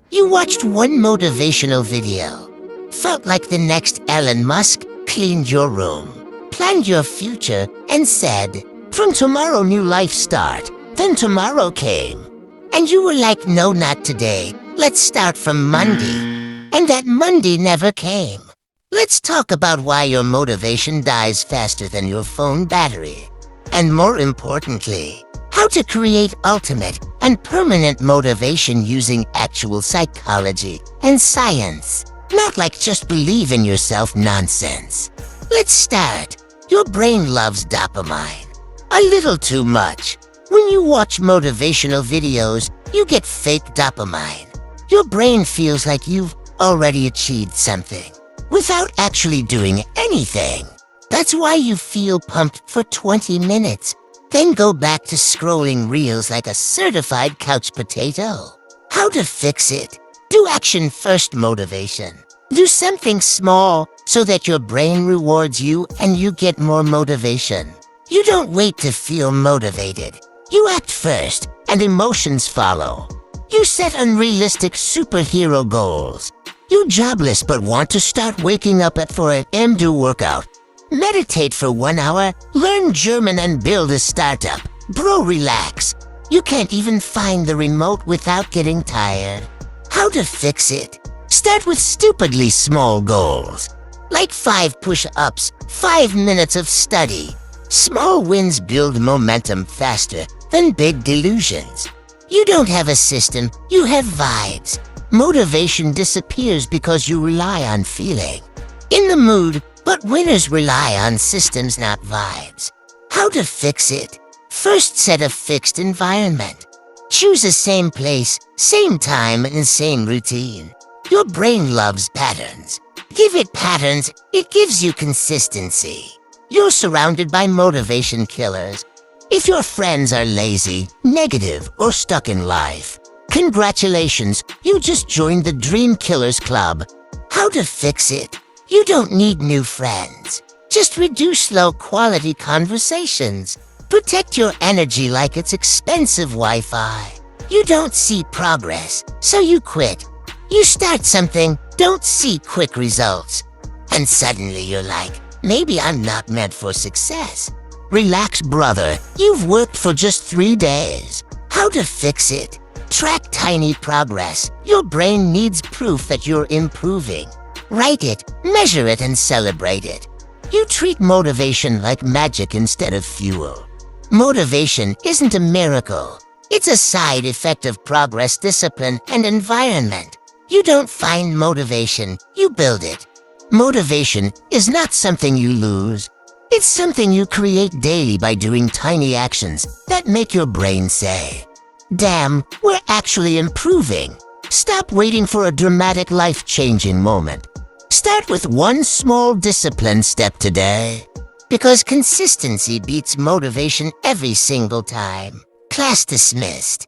You watched one motivational video, felt like the next Elon Musk, cleaned your room, planned your future, and said, "From tomorrow new life start." Then tomorrow came, and you were like, "No, not today. Let's start from Monday." And that Monday never came. Let's talk about why your motivation dies faster than your phone battery. And more importantly, how to create ultimate and permanent motivation using actual psychology and science. Not like just believe in yourself nonsense. Let's start. Your brain loves dopamine. A little too much. When you watch motivational videos, you get fake dopamine. Your brain feels like you've already achieved something without actually doing anything. That's why you feel pumped for 20 minutes, then go back to scrolling reels like a certified couch potato. How to fix it? Do action first motivation. Do something small so that your brain rewards you and you get more motivation. You don't wait to feel motivated. You act first and emotions follow. You set unrealistic superhero goals. You jobless but want to start waking up at 4 a.m. do workout. Meditate for 1 hour, learn German and build a startup. Bro, relax. You can't even find the remote without getting tired. How to fix it? Start with stupidly small goals. Like 5 push-ups, 5 minutes of study. Small wins build momentum faster than big delusions. You don't have a system, you have vibes. Motivation disappears because you rely on feeling. In the mood, but winners rely on systems, not vibes. How to fix it? First, set a fixed environment. Choose the same place, same time, and same routine. Your brain loves patterns. Give it patterns, it gives you consistency. You're surrounded by motivation killers. If your friends are lazy, negative, or stuck in life, congratulations, you just joined the Dream Killers Club. How to fix it? You don't need new friends. Just reduce low-quality conversations. Protect your energy like it's expensive Wi-Fi. You don't see progress, so you quit. You start something, don't see quick results. And suddenly you're like, maybe I'm not meant for success. Relax, brother. You've worked for just 3 days. How to fix it? Track tiny progress. Your brain needs proof that you're improving. Write it, measure it, and celebrate it. You treat motivation like magic instead of fuel. Motivation isn't a miracle. It's a side effect of progress, discipline, and environment. You don't find motivation, you build it. Motivation is not something you lose. It's something you create daily by doing tiny actions that make your brain say, "Damn, we're actually improving." Stop waiting for a dramatic life-changing moment. Start with one small discipline step today. Because consistency beats motivation every single time. Class dismissed.